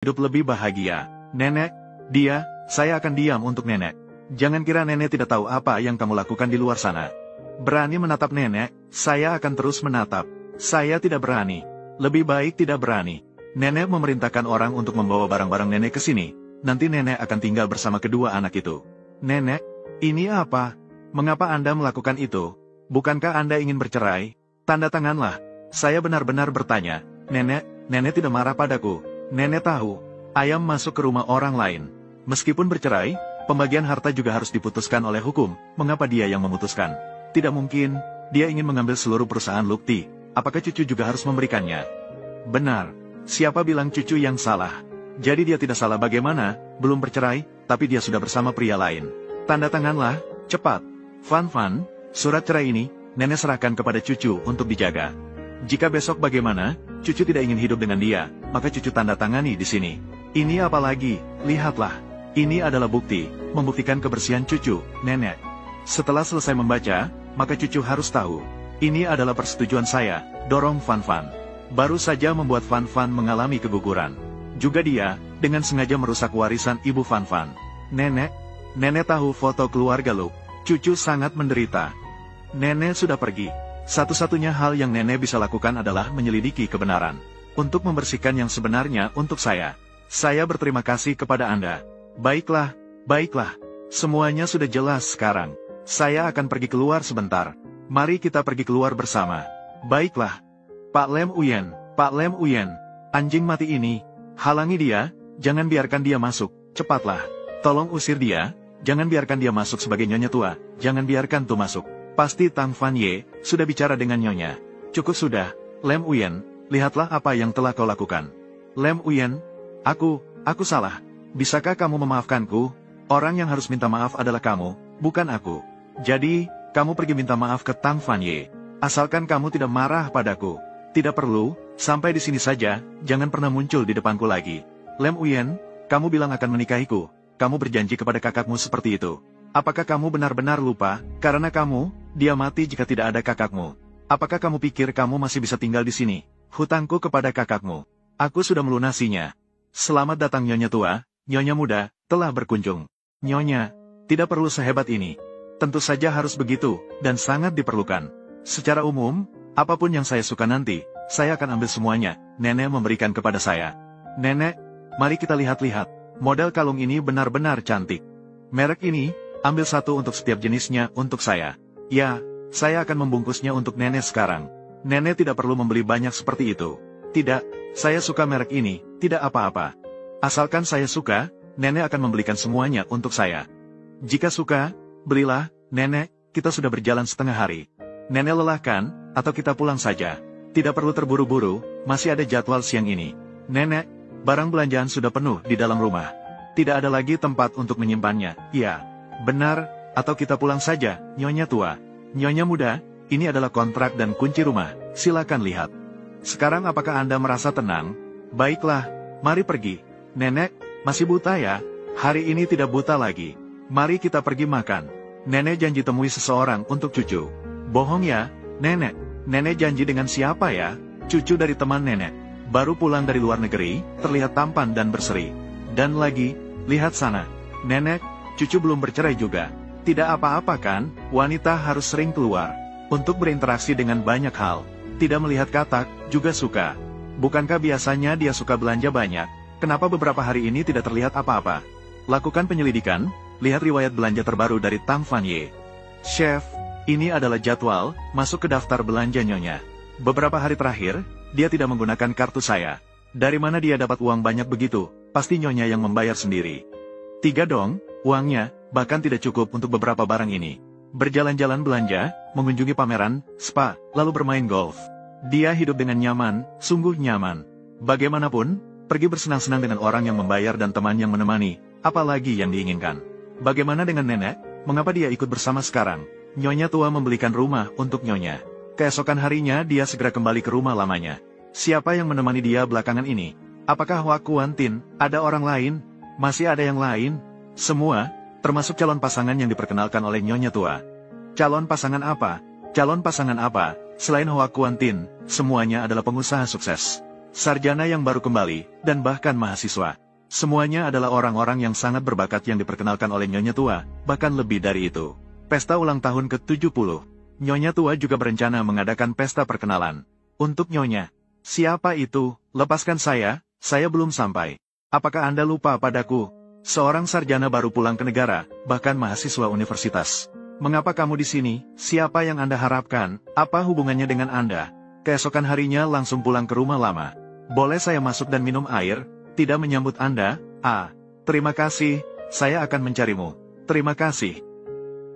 hidup lebih bahagia. Nenek, saya akan diam untuk nenek. Jangan kira nenek tidak tahu apa yang kamu lakukan di luar sana. Berani menatap nenek, saya akan terus menatap. Saya tidak berani. Lebih baik tidak berani. Nenek memerintahkan orang untuk membawa barang-barang nenek ke sini. Nanti nenek akan tinggal bersama kedua anak itu. Nenek, ini apa? Mengapa Anda melakukan itu? Bukankah Anda ingin bercerai? Tanda tanganlah. Saya benar-benar bertanya. Nenek tidak marah padaku. Nenek tahu, ayam masuk ke rumah orang lain. Meskipun bercerai, pembagian harta juga harus diputuskan oleh hukum. Mengapa dia yang memutuskan? Tidak mungkin, dia ingin mengambil seluruh perusahaan Lukti. Apakah cucu juga harus memberikannya? Benar. Siapa bilang cucu yang salah? Jadi dia tidak salah bagaimana? Belum bercerai, tapi dia sudah bersama pria lain. Tanda tanganlah, cepat. Fan, surat cerai ini, nenek serahkan kepada cucu untuk dijaga. Jika besok bagaimana, cucu tidak ingin hidup dengan dia, maka cucu tanda tangani di sini. Ini apa lagi? Lihatlah. Ini adalah bukti, membuktikan kebersihan cucu, nenek. Setelah selesai membaca, maka cucu harus tahu. Ini adalah persetujuan saya, dorong Fan. Baru saja membuat Fan mengalami keguguran. Juga dia, dengan sengaja merusak warisan ibu Fan. Nenek tahu foto keluarga Luke. Cucu sangat menderita. Nenek sudah pergi. Satu-satunya hal yang nenek bisa lakukan adalah menyelidiki kebenaran. Untuk membersihkan yang sebenarnya untuk saya. Saya berterima kasih kepada Anda. Baiklah. Semuanya sudah jelas sekarang. Saya akan pergi keluar sebentar. Mari kita pergi keluar bersama. Baiklah. Pak Lem Uyen. Anjing mati ini. Halangi dia, jangan biarkan dia masuk. Cepatlah. Tolong usir dia, jangan biarkan dia masuk sebagai nyonya tua. Jangan biarkan tuh masuk. Pasti Tang Fan Ye sudah bicara dengan nyonya. Cukup sudah, Lem Uyen, lihatlah apa yang telah kau lakukan. Lem Uyen, aku salah. Bisakah kamu memaafkanku? Orang yang harus minta maaf adalah kamu, bukan aku. Jadi, kamu pergi minta maaf ke Tang Fan Ye. Asalkan kamu tidak marah padaku. Tidak perlu, sampai di sini saja, jangan pernah muncul di depanku lagi. Lem Uyen, kamu bilang akan menikahiku. Kamu berjanji kepada kakakmu seperti itu. Apakah kamu benar-benar lupa, karena dia mati jika tidak ada kakakmu? Apakah kamu pikir kamu masih bisa tinggal di sini? Hutangku kepada kakakmu. Aku sudah melunasinya. Selamat datang Nyonya tua, Nyonya muda, telah berkunjung. Nyonya, tidak perlu sehebat ini. Tentu saja harus begitu, dan sangat diperlukan. Secara umum, apapun yang saya suka nanti, saya akan ambil semuanya. Nenek memberikan kepada saya. Nenek, mari kita lihat-lihat. Model kalung ini benar-benar cantik. Merek ini, ambil satu untuk setiap jenisnya untuk saya. Ya, saya akan membungkusnya untuk nenek sekarang. Nenek tidak perlu membeli banyak seperti itu. Tidak, saya suka merek ini, tidak apa-apa. Asalkan saya suka, nenek akan membelikan semuanya untuk saya. Jika suka, belilah, nenek, kita sudah berjalan setengah hari. Nenek lelah kan, atau kita pulang saja. Tidak perlu terburu-buru, masih ada jadwal siang ini. Nenek, barang belanjaan sudah penuh di dalam rumah. Tidak ada lagi tempat untuk menyimpannya. Ya, benar, atau kita pulang saja, Nyonya tua. Nyonya muda, ini adalah kontrak dan kunci rumah, silakan lihat. Sekarang apakah Anda merasa tenang? Baiklah, mari pergi. Nenek, masih buta ya? Hari ini tidak buta lagi. Mari kita pergi makan. Nenek janji temui seseorang untuk cucu. Bohong ya, nenek. Nenek janji dengan siapa ya? Cucu dari teman nenek. Baru pulang dari luar negeri, terlihat tampan dan berseri. Dan lagi, lihat sana. Nenek, cucu belum bercerai juga. Tidak apa-apa kan, wanita harus sering keluar. Untuk berinteraksi dengan banyak hal. Tidak melihat katak, juga suka. Bukankah biasanya dia suka belanja banyak? Kenapa beberapa hari ini tidak terlihat apa-apa? Lakukan penyelidikan, lihat riwayat belanja terbaru dari Tang Fan Ye. Chef, ini adalah jadwal, masuk ke daftar belanja nyonya. Beberapa hari terakhir, dia tidak menggunakan kartu saya. Dari mana dia dapat uang banyak begitu? Pasti nyonya yang membayar sendiri. 3 dong, uangnya, bahkan tidak cukup untuk beberapa barang ini. Berjalan-jalan belanja, mengunjungi pameran, spa, lalu bermain golf. Dia hidup dengan nyaman, sungguh nyaman. Bagaimanapun, pergi bersenang-senang dengan orang yang membayar dan teman yang menemani, apalagi yang diinginkan. Bagaimana dengan nenek? Mengapa dia ikut bersama sekarang? Nyonya tua membelikan rumah untuk nyonya. Keesokan harinya dia segera kembali ke rumah lamanya. Siapa yang menemani dia belakangan ini? Apakah Wak Kuan Tin? Ada orang lain? Masih ada yang lain? Semua, termasuk calon pasangan yang diperkenalkan oleh nyonya tua. Calon pasangan apa? Calon pasangan apa? Selain Wak Kuan Tin, semuanya adalah pengusaha sukses. sarjana yang baru kembali, dan bahkan mahasiswa. Semuanya adalah orang-orang yang sangat berbakat yang diperkenalkan oleh Nyonya Tua, bahkan lebih dari itu. Pesta ulang tahun ke-70. Nyonya Tua juga berencana mengadakan pesta perkenalan. Untuk Nyonya. Siapa itu? Lepaskan saya belum sampai. Apakah Anda lupa padaku? Seorang sarjana baru pulang ke negara, bahkan mahasiswa universitas. Mengapa kamu di sini? Siapa yang Anda harapkan? Apa hubungannya dengan Anda? Keesokan harinya langsung pulang ke rumah lama. Boleh saya masuk dan minum air? Tidak menyambut Anda? Terima kasih, saya akan mencarimu. Terima kasih.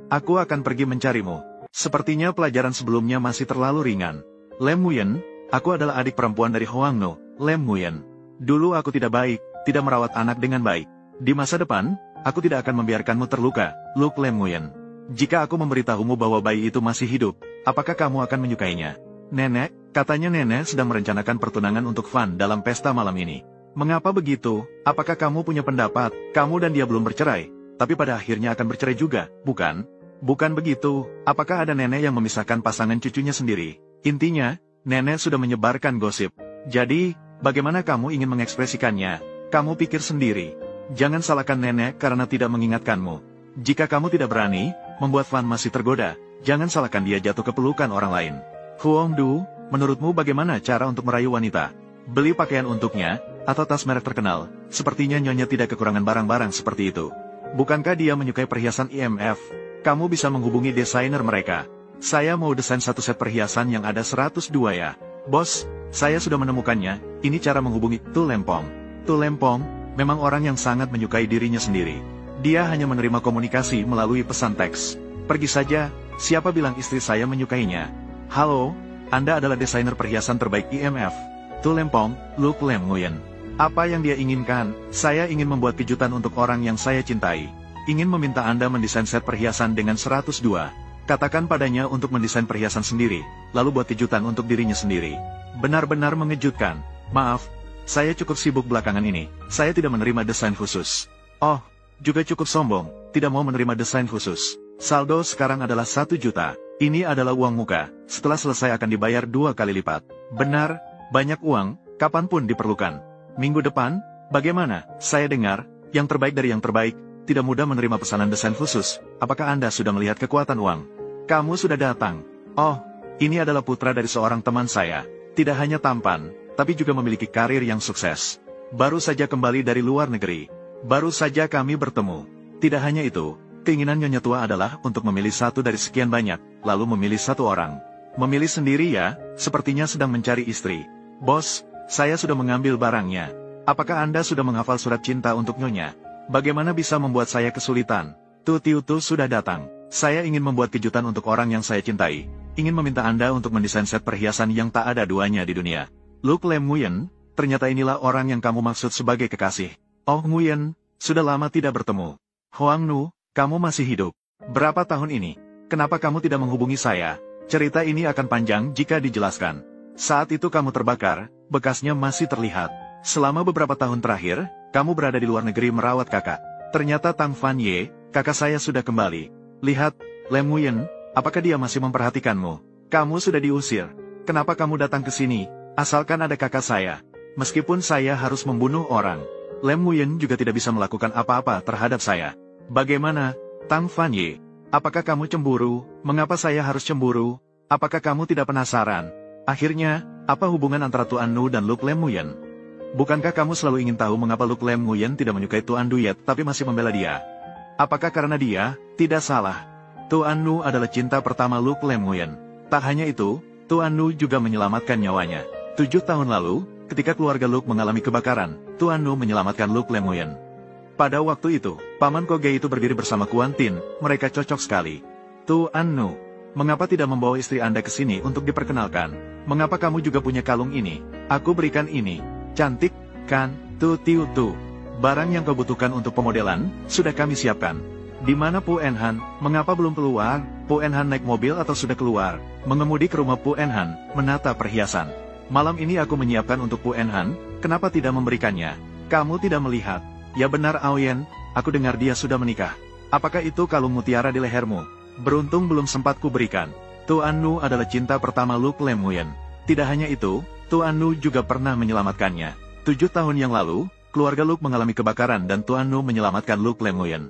Aku akan pergi mencarimu. Sepertinya pelajaran sebelumnya masih terlalu ringan. Lem Nguyen, aku adalah adik perempuan dari Hoang Nu, Lem Nguyen. Dulu aku tidak baik, tidak merawat anak dengan baik. Di masa depan, aku tidak akan membiarkanmu terluka, Luke Lem Nguyen. Jika aku memberitahumu bahwa bayi itu masih hidup, apakah kamu akan menyukainya? Nenek, katanya nenek sedang merencanakan pertunangan untuk Van dalam pesta malam ini. Mengapa begitu? Apakah kamu punya pendapat? Kamu dan dia belum bercerai, tapi pada akhirnya akan bercerai juga, bukan? Bukan begitu. Apakah ada nenek yang memisahkan pasangan cucunya sendiri? Intinya, nenek sudah menyebarkan gosip. Jadi, bagaimana kamu ingin mengekspresikannya? Kamu pikir sendiri. Jangan salahkan nenek karena tidak mengingatkanmu. Jika kamu tidak berani, membuat Van masih tergoda, jangan salahkan dia jatuh ke pelukan orang lain. Huong Du, menurutmu bagaimana cara untuk merayu wanita? Beli pakaian untuknya, atau tas merek terkenal? Sepertinya Nyonya tidak kekurangan barang-barang seperti itu. Bukankah dia menyukai perhiasan IMF? Kamu bisa menghubungi desainer mereka. Saya mau desain satu set perhiasan yang ada 102 ya. Bos, saya sudah menemukannya, ini cara menghubungi Tu Lempong. Tu Lempong, memang orang yang sangat menyukai dirinya sendiri. Dia hanya menerima komunikasi melalui pesan teks. Pergi saja, siapa bilang istri saya menyukainya? Halo, Anda adalah desainer perhiasan terbaik IMF. Tu Lempong, Luke Lem Nguyen. Apa yang dia inginkan? Saya ingin membuat kejutan untuk orang yang saya cintai. Ingin meminta Anda mendesain set perhiasan dengan 102. Katakan padanya untuk mendesain perhiasan sendiri, lalu buat kejutan untuk dirinya sendiri. Benar-benar mengejutkan. Maaf, saya cukup sibuk belakangan ini. Saya tidak menerima desain khusus. Oh, juga cukup sombong, tidak mau menerima desain khusus. Saldo sekarang adalah 1 juta. Ini adalah uang muka, setelah selesai akan dibayar 2 kali lipat. Benar, banyak uang, kapanpun diperlukan. Minggu depan, bagaimana? Saya dengar, yang terbaik dari yang terbaik, tidak mudah menerima pesanan desain khusus. Apakah Anda sudah melihat kekuatan uang? Kamu sudah datang. Oh, ini adalah putra dari seorang teman saya. Tidak hanya tampan, tapi juga memiliki karir yang sukses. Baru saja kembali dari luar negeri. Baru saja kami bertemu. Tidak hanya itu, keinginan Nyonya Tua adalah untuk memilih satu dari sekian banyak, lalu memilih satu orang. Memilih sendiri ya, sepertinya sedang mencari istri. Bos, saya sudah mengambil barangnya. Apakah Anda sudah menghafal surat cinta untuk Nyonya? Bagaimana bisa membuat saya kesulitan? Tu sudah datang. Saya ingin membuat kejutan untuk orang yang saya cintai. Ingin meminta Anda untuk mendesain set perhiasan yang tak ada duanya di dunia. Luke Lem Nguyen, ternyata inilah orang yang kamu maksud sebagai kekasih. Oh Nguyen, sudah lama tidak bertemu. Hoang Nu, kamu masih hidup. Berapa tahun ini? Kenapa kamu tidak menghubungi saya? Cerita ini akan panjang jika dijelaskan. Saat itu kamu terbakar, bekasnya masih terlihat. Selama beberapa tahun terakhir, kamu berada di luar negeri merawat kakak. Ternyata Tang Fan Ye, kakak saya sudah kembali. Lihat, Lem Nguyen, apakah dia masih memperhatikanmu? Kamu sudah diusir. Kenapa kamu datang ke sini? Asalkan ada kakak saya. Meskipun saya harus membunuh orang. Lem Nguyen juga tidak bisa melakukan apa-apa terhadap saya. Bagaimana, Tang Fan Ye? Apakah kamu cemburu? Mengapa saya harus cemburu? Apakah kamu tidak penasaran? Akhirnya, apa hubungan antara Tuan Nu dan Luke Lem Nguyen? Bukankah kamu selalu ingin tahu mengapa Luke Lem Nguyen tidak menyukai Tuan Duyet tapi masih membela dia? Apakah karena dia? Tidak salah. Tuan Nu adalah cinta pertama Luke Lem Nguyen. Tak hanya itu, Tuan Nu juga menyelamatkan nyawanya. 7 tahun lalu, ketika keluarga Luke mengalami kebakaran, Tuan Nu menyelamatkan Luke Lem Nguyen. Pada waktu itu, Paman Koge itu berdiri bersama Kuan Tin, mereka cocok sekali. Tuan Nu, mengapa tidak membawa istri Anda ke sini untuk diperkenalkan? Mengapa kamu juga punya kalung ini? Aku berikan ini. Cantik, kan? Tu. Barang yang kau butuhkan untuk pemodelan, sudah kami siapkan. Di mana Pu Enhan? Mengapa belum keluar? Pu Enhan naik mobil atau sudah keluar? Mengemudi ke rumah Pu Enhan, menata perhiasan. Malam ini aku menyiapkan untuk Pu Enhan, kenapa tidak memberikannya? Kamu tidak melihat? Ya benar Aoyen, aku dengar dia sudah menikah. Apakah itu kalung mutiara di lehermu? Beruntung belum sempat ku berikan. Tuan Nu adalah cinta pertama Luke Lem Nguyen. Tidak hanya itu, Tuan Nu juga pernah menyelamatkannya. 7 tahun yang lalu, keluarga Luke mengalami kebakaran dan Tuan Nu menyelamatkan Luke Lem Nguyen.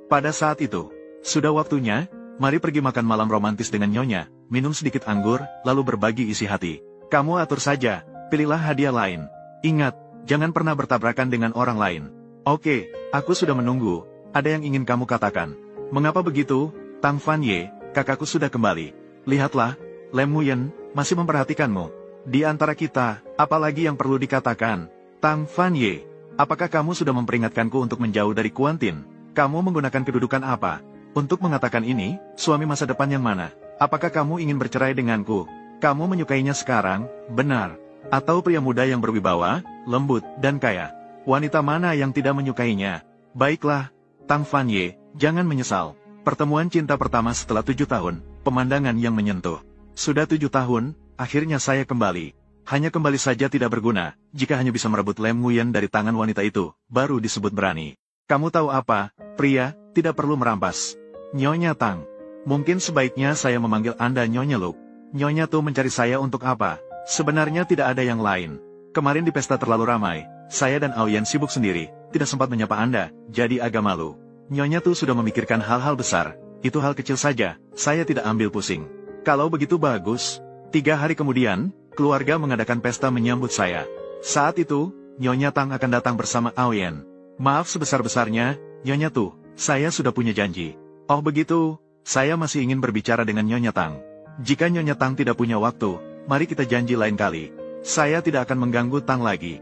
Pada saat itu, sudah waktunya, mari pergi makan malam romantis dengan Nyonya, minum sedikit anggur, lalu berbagi isi hati. Kamu atur saja, pilihlah hadiah lain. Ingat, jangan pernah bertabrakan dengan orang lain. Oke, aku sudah menunggu. Ada yang ingin kamu katakan? Mengapa begitu, Tang Fan Ye? Kakakku sudah kembali. Lihatlah, Lem Nguyen masih memperhatikanmu. Di antara kita, apalagi yang perlu dikatakan? Tang Fan Ye, apakah kamu sudah memperingatkanku untuk menjauh dari Kuan Tin? Kamu menggunakan kedudukan apa? Untuk mengatakan ini, suami masa depan yang mana? Apakah kamu ingin bercerai denganku? Kamu menyukainya sekarang, benar? Atau pria muda yang berwibawa, lembut, dan kaya? Wanita mana yang tidak menyukainya? Baiklah, Tang Fan Ye, jangan menyesal. Pertemuan cinta pertama setelah 7 tahun, pemandangan yang menyentuh. Sudah 7 tahun, akhirnya saya kembali. Hanya kembali saja tidak berguna, jika hanya bisa merebut Lem Nguyen dari tangan wanita itu, baru disebut berani. Kamu tahu apa, pria, tidak perlu merampas. Nyonya Tang, mungkin sebaiknya saya memanggil Anda Nyonya Luke. Nyonya tuh mencari saya untuk apa? Sebenarnya tidak ada yang lain. Kemarin di pesta terlalu ramai, saya dan Aoyen sibuk sendiri, tidak sempat menyapa Anda, jadi agak malu. Nyonya tuh sudah memikirkan hal-hal besar, itu hal kecil saja, saya tidak ambil pusing. Kalau begitu bagus. 3 hari kemudian, keluarga mengadakan pesta menyambut saya. Saat itu, Nyonya Tang akan datang bersama Aoyen. Maaf sebesar-besarnya, Nyonya tuh, saya sudah punya janji. Oh begitu, saya masih ingin berbicara dengan Nyonya Tang. Jika Nyonya Tang tidak punya waktu, mari kita janji lain kali. Saya tidak akan mengganggu Tang lagi.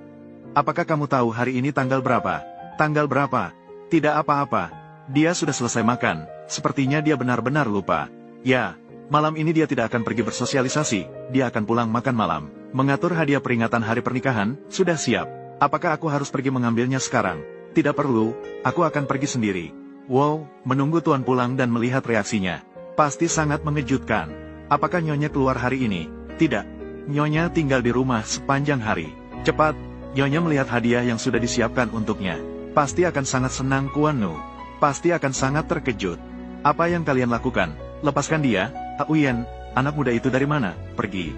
Apakah kamu tahu hari ini tanggal berapa? Tanggal berapa? Tidak apa-apa. Dia sudah selesai makan, sepertinya dia benar-benar lupa. Ya, malam ini dia tidak akan pergi bersosialisasi, dia akan pulang makan malam. Mengatur hadiah peringatan hari pernikahan, sudah siap. Apakah aku harus pergi mengambilnya sekarang? Tidak perlu, aku akan pergi sendiri. Wow, menunggu Tuan pulang dan melihat reaksinya. Pasti sangat mengejutkan. Apakah Nyonya keluar hari ini? Tidak. Nyonya tinggal di rumah sepanjang hari. Cepat, Nyonya melihat hadiah yang sudah disiapkan untuknya. Pasti akan sangat senang Kuan Nu. Pasti akan sangat terkejut. Apa yang kalian lakukan? Lepaskan dia, Aoyen. Anak muda itu dari mana? Pergi.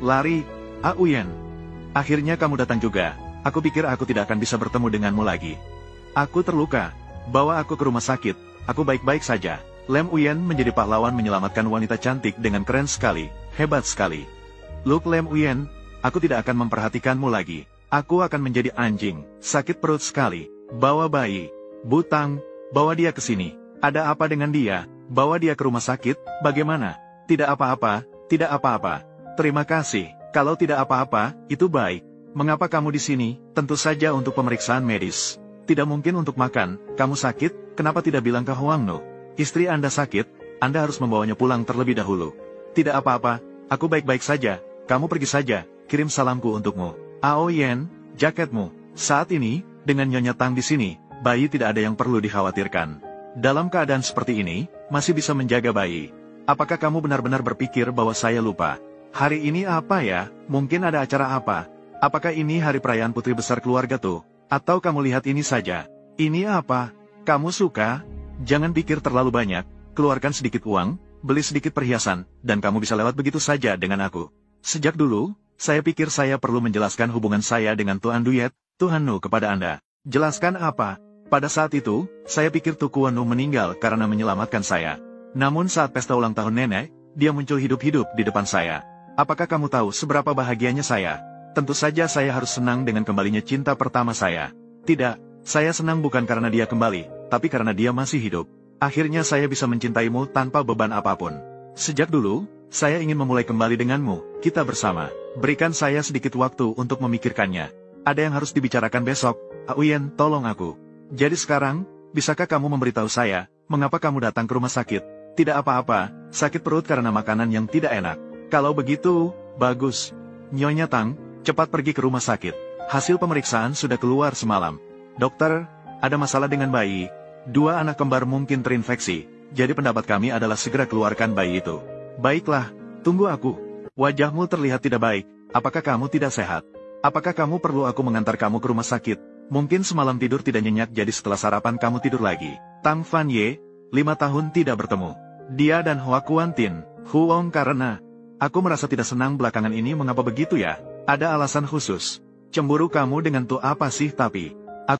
Lari, Aoyen. Akhirnya kamu datang juga. Aku pikir aku tidak akan bisa bertemu denganmu lagi. Aku terluka. Bawa aku ke rumah sakit. Aku baik-baik saja. Lem Nguyen menjadi pahlawan menyelamatkan wanita cantik dengan keren sekali. Hebat sekali. Luke Lem Nguyen, aku tidak akan memperhatikanmu lagi. Aku akan menjadi anjing. Sakit perut sekali. Bawa bayi. Butang, bawa dia ke sini. Ada apa dengan dia? Bawa dia ke rumah sakit, bagaimana? Tidak apa-apa, tidak apa-apa. Terima kasih. Kalau tidak apa-apa, itu baik. Mengapa kamu di sini? Tentu saja untuk pemeriksaan medis. Tidak mungkin untuk makan. Kamu sakit, kenapa tidak bilang ke Huang Nu? Istri Anda sakit, Anda harus membawanya pulang terlebih dahulu. Tidak apa-apa, aku baik-baik saja. Kamu pergi saja, kirim salamku untukmu. Aoyen, jaketmu. Saat ini, dengan Nyonya Tang di sini, bayi tidak ada yang perlu dikhawatirkan. Dalam keadaan seperti ini, masih bisa menjaga bayi. Apakah kamu benar-benar berpikir bahwa saya lupa? Hari ini apa ya? Mungkin ada acara apa? Apakah ini hari perayaan putri besar keluarga tuh? Atau kamu lihat ini saja? Ini apa? Kamu suka? Jangan pikir terlalu banyak, keluarkan sedikit uang, beli sedikit perhiasan, dan kamu bisa lewat begitu saja dengan aku. Sejak dulu, saya pikir saya perlu menjelaskan hubungan saya dengan Tuan Duyet, Tuan Nu kepada Anda. Jelaskan apa? Pada saat itu, saya pikir Tuan Nu meninggal karena menyelamatkan saya. Namun saat pesta ulang tahun nenek, dia muncul hidup-hidup di depan saya. Apakah kamu tahu seberapa bahagianya saya? Tentu saja saya harus senang dengan kembalinya cinta pertama saya. Tidak, saya senang bukan karena dia kembali, tapi karena dia masih hidup. Akhirnya saya bisa mencintaimu tanpa beban apapun. Sejak dulu, saya ingin memulai kembali denganmu, kita bersama. Berikan saya sedikit waktu untuk memikirkannya. Ada yang harus dibicarakan besok. Aoyen, tolong aku. Jadi sekarang, bisakah kamu memberitahu saya, mengapa kamu datang ke rumah sakit? Tidak apa-apa, sakit perut karena makanan yang tidak enak. Kalau begitu, bagus. Nyonya Tang, cepat pergi ke rumah sakit. Hasil pemeriksaan sudah keluar semalam. Dokter, ada masalah dengan bayi. 2 anak kembar mungkin terinfeksi. Jadi pendapat kami adalah segera keluarkan bayi itu. Baiklah, tunggu aku. Wajahmu terlihat tidak baik. Apakah kamu tidak sehat? Apakah kamu perlu aku mengantar kamu ke rumah sakit? Mungkin semalam tidur tidak nyenyak jadi setelah sarapan kamu tidur lagi. Tang Fan Ye, 5 tahun tidak bertemu. Dia dan Hoa Kuan Tin, Huong karena... Aku merasa tidak senang belakangan ini mengapa begitu ya? Ada alasan khusus. Cemburu kamu dengan Tu apa sih tapi?